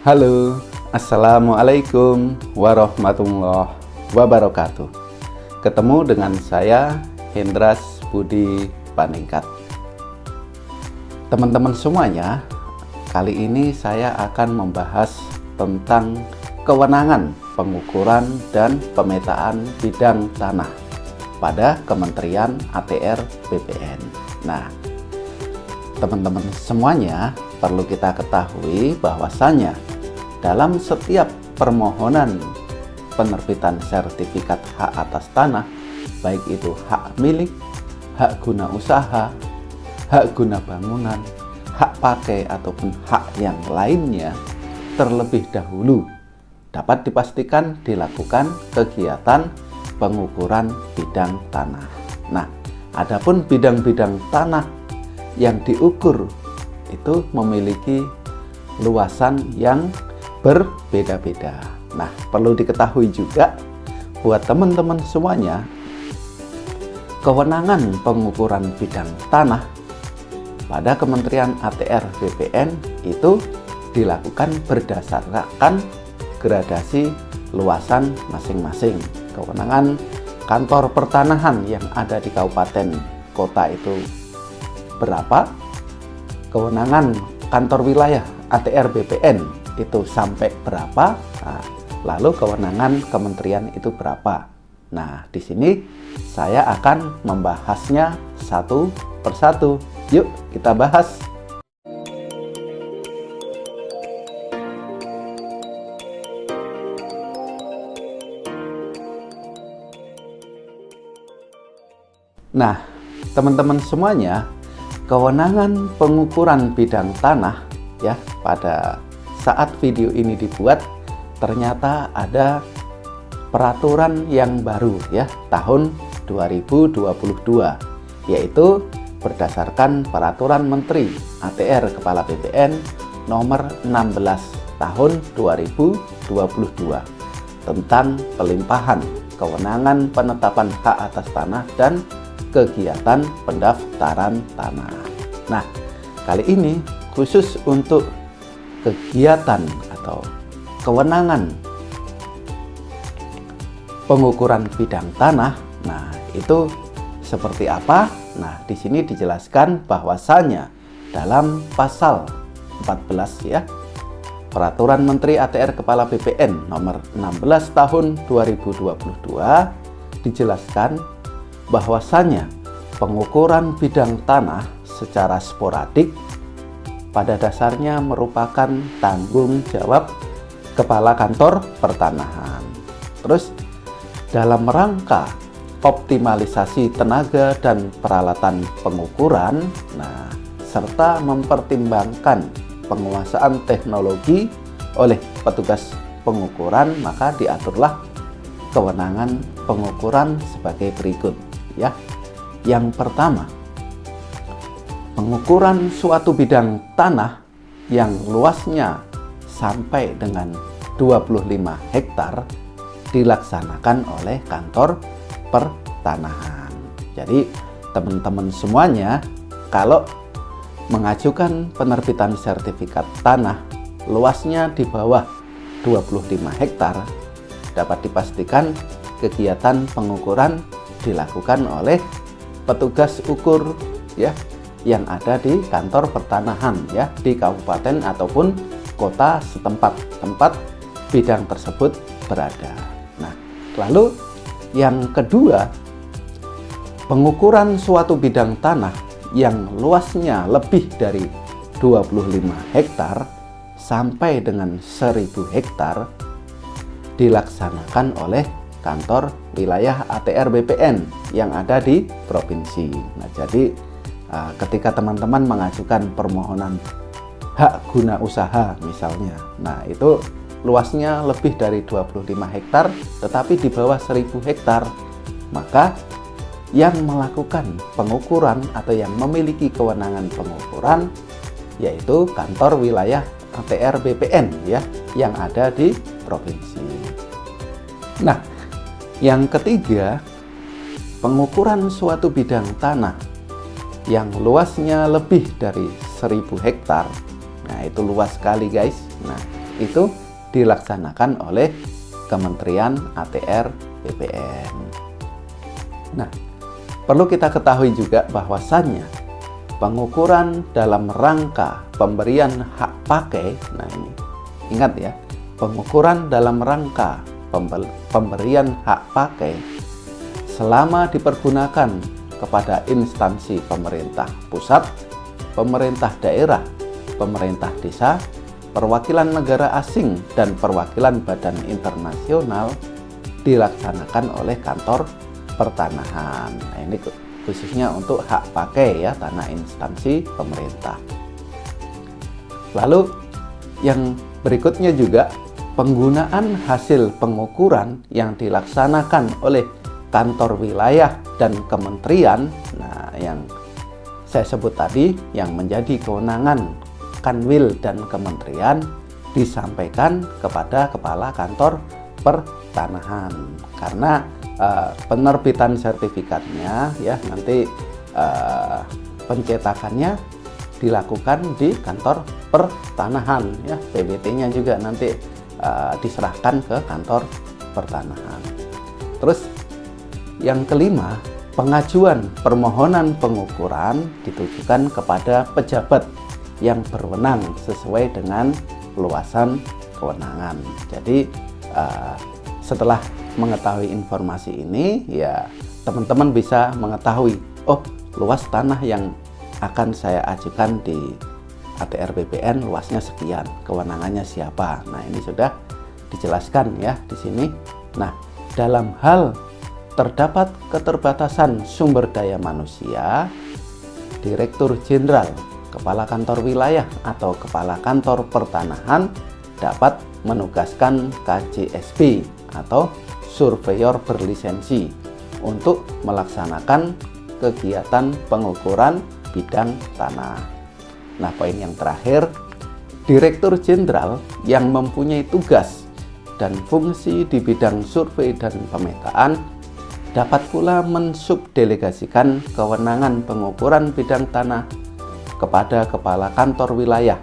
Halo, Assalamualaikum warahmatullahi wabarakatuh. Ketemu dengan saya, Hendras Budi Paningkat. Teman-teman semuanya, kali ini saya akan membahas tentang kewenangan pengukuran dan pemetaan bidang tanah pada Kementerian ATR BPN. Nah, teman-teman semuanya perlu kita ketahui bahwasanya dalam setiap permohonan penerbitan sertifikat hak atas tanah, baik itu hak milik, hak guna usaha, hak guna bangunan, hak pakai ataupun hak yang lainnya, terlebih dahulu dapat dipastikan dilakukan kegiatan pengukuran bidang tanah. Nah, adapun bidang-bidang tanah yang diukur itu memiliki luasan yang berbeda-beda. Nah, perlu diketahui juga buat teman-teman semuanya, kewenangan pengukuran bidang tanah pada Kementerian ATR BPN itu dilakukan berdasarkan gradasi luasan masing-masing. Kewenangan kantor pertanahan yang ada di kabupaten kota itu berapa, kewenangan kantor wilayah ATR BPN itu sampai berapa, nah, lalu kewenangan kementerian itu berapa. Nah, di sini saya akan membahasnya satu persatu. Yuk kita bahas. Nah, teman-teman semuanya, kewenangan pengukuran bidang tanah ya, pada saat video ini dibuat ternyata ada peraturan yang baru ya tahun 2022, yaitu berdasarkan peraturan Menteri ATR Kepala BPN nomor 16 tahun 2022 tentang pelimpahan kewenangan penetapan hak atas tanah dan kegiatan pendaftaran tanah. Nah, kali ini khusus untuk kegiatan atau kewenangan pengukuran bidang tanah. Nah, itu seperti apa? Nah, di sini dijelaskan bahwasanya dalam pasal 14 ya, Peraturan Menteri ATR Kepala BPN nomor 16 tahun 2022 dijelaskan bahwasanya pengukuran bidang tanah secara sporadik pada dasarnya merupakan tanggung jawab Kepala Kantor Pertanahan. Terus dalam rangka optimalisasi tenaga dan peralatan pengukuran, nah, serta mempertimbangkan penguasaan teknologi oleh petugas pengukuran, maka diaturlah kewenangan pengukuran sebagai berikut ya. Yang pertama, pengukuran suatu bidang tanah yang luasnya sampai dengan 25 hektar dilaksanakan oleh kantor pertanahan. Jadi teman-teman semuanya, kalau mengajukan penerbitan sertifikat tanah luasnya di bawah 25 hektar, dapat dipastikan kegiatan pengukuran dilakukan oleh petugas ukur ya yang ada di kantor pertanahan ya di kabupaten ataupun kota setempat tempat bidang tersebut berada. Nah, lalu yang kedua, pengukuran suatu bidang tanah yang luasnya lebih dari 25 hektar sampai dengan 1000 hektar dilaksanakan oleh kantor wilayah ATR BPN yang ada di provinsi. Nah, jadi ketika teman-teman mengajukan permohonan hak guna usaha misalnya, nah itu luasnya lebih dari 25 hektar tetapi di bawah 1000 hektar, maka yang melakukan pengukuran atau yang memiliki kewenangan pengukuran yaitu kantor wilayah ATR BPN ya yang ada di provinsi. Nah, yang ketiga, pengukuran suatu bidang tanah yang luasnya lebih dari 1000 hektar. Nah, itu luas sekali guys. Nah, itu dilaksanakan oleh Kementerian ATR BPN. Nah, perlu kita ketahui juga bahwasannya pengukuran dalam rangka pemberian hak pakai, nah ini ingat ya, pengukuran dalam rangka pemberian hak pakai selama dipergunakan kepada instansi pemerintah pusat, pemerintah daerah, pemerintah desa, perwakilan negara asing, dan perwakilan badan internasional dilaksanakan oleh kantor pertanahan. Nah, ini khususnya untuk hak pakai ya, tanah instansi pemerintah. Lalu yang berikutnya juga penggunaan hasil pengukuran yang dilaksanakan oleh kantor wilayah dan kementerian, nah yang saya sebut tadi yang menjadi kewenangan Kanwil dan kementerian disampaikan kepada kepala kantor pertanahan, karena penerbitan sertifikatnya ya nanti pencetakannya dilakukan di kantor pertanahan ya, PBT-nya juga nanti diserahkan ke kantor pertanahan. Terus yang kelima, pengajuan permohonan pengukuran ditujukan kepada pejabat yang berwenang sesuai dengan luasan kewenangan. Jadi setelah mengetahui informasi ini ya, teman-teman bisa mengetahui, oh luas tanah yang akan saya ajukan di ATR BPN luasnya sekian, kewenangannya siapa. Nah, ini sudah dijelaskan ya di sini. Nah, dalam hal terdapat keterbatasan sumber daya manusia, Direktur Jenderal, Kepala Kantor Wilayah atau Kepala Kantor Pertanahan dapat menugaskan KJSB atau surveyor berlisensi untuk melaksanakan kegiatan pengukuran bidang tanah. Nah, poin yang terakhir, Direktur Jenderal yang mempunyai tugas dan fungsi di bidang survei dan pemetaan dapat pula mensubdelegasikan kewenangan pengukuran bidang tanah kepada Kepala Kantor Wilayah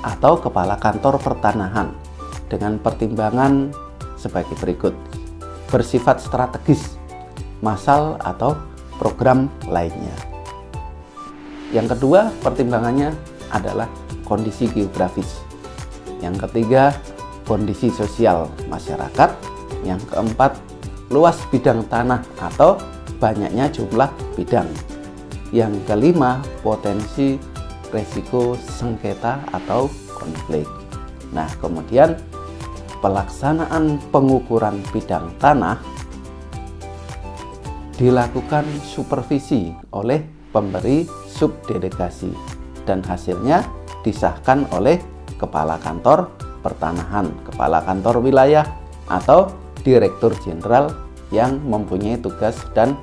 atau Kepala Kantor Pertanahan dengan pertimbangan sebagai berikut: bersifat strategis, massal atau program lainnya. Yang kedua, pertimbangannya adalah kondisi geografis. Yang ketiga, kondisi sosial masyarakat. Yang keempat, luas bidang tanah atau banyaknya jumlah bidang. Yang kelima, potensi resiko sengketa atau konflik. Nah, kemudian pelaksanaan pengukuran bidang tanah dilakukan supervisi oleh pemberi subdelegasi dan hasilnya disahkan oleh Kepala Kantor Pertanahan, Kepala Kantor Wilayah atau Direktur Jenderal yang mempunyai tugas dan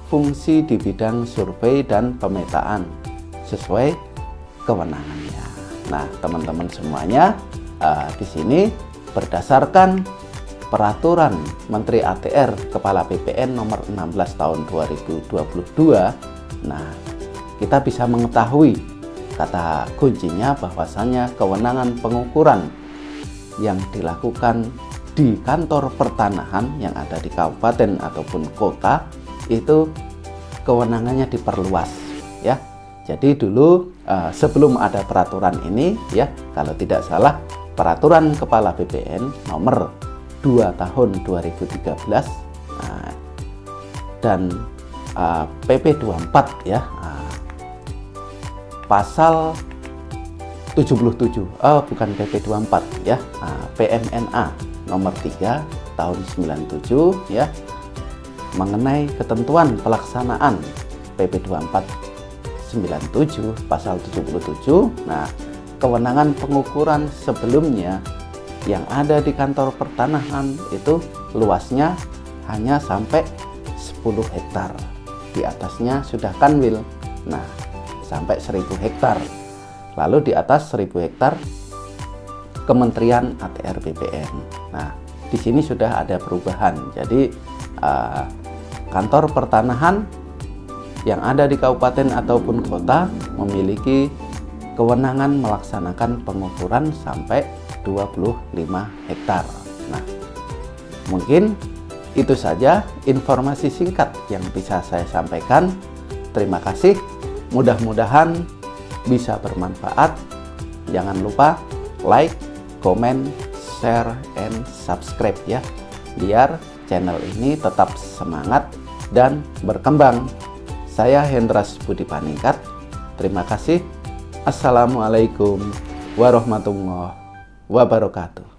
fungsi di bidang survei dan pemetaan sesuai kewenangannya. Nah, teman-teman semuanya, di sini berdasarkan Peraturan Menteri ATR Kepala BPN nomor 16 tahun 2022, nah kita bisa mengetahui kata kuncinya bahwasannya kewenangan pengukuran yang dilakukan di kantor pertanahan yang ada di kabupaten ataupun kota itu kewenangannya diperluas ya. Jadi dulu sebelum ada peraturan ini ya, kalau tidak salah Peraturan Kepala BPN nomor 2 tahun 2013 dan PP 24 ya, pasal 77, bukan PP 24 ya, PMNA nomor 3 tahun 97 ya, mengenai ketentuan pelaksanaan PP 24 97 pasal 77. Nah, kewenangan pengukuran sebelumnya yang ada di kantor pertanahan itu luasnya hanya sampai 10 hektar. Di atasnya sudah kanwil. Nah, sampai 1000 hektar. Lalu di atas 1000 hektar Kementerian ATR BPN. Nah, di sini sudah ada perubahan. Jadi kantor pertanahan yang ada di kabupaten ataupun kota memiliki kewenangan melaksanakan pengukuran sampai 25 hektar. Nah, mungkin itu saja informasi singkat yang bisa saya sampaikan. Terima kasih, mudah-mudahan bisa bermanfaat. Jangan lupa like, comment, share, and subscribe ya, biar channel ini tetap semangat dan berkembang. Saya Hendras Budi Paningkat. Terima kasih. Assalamualaikum warahmatullahi wabarakatuh.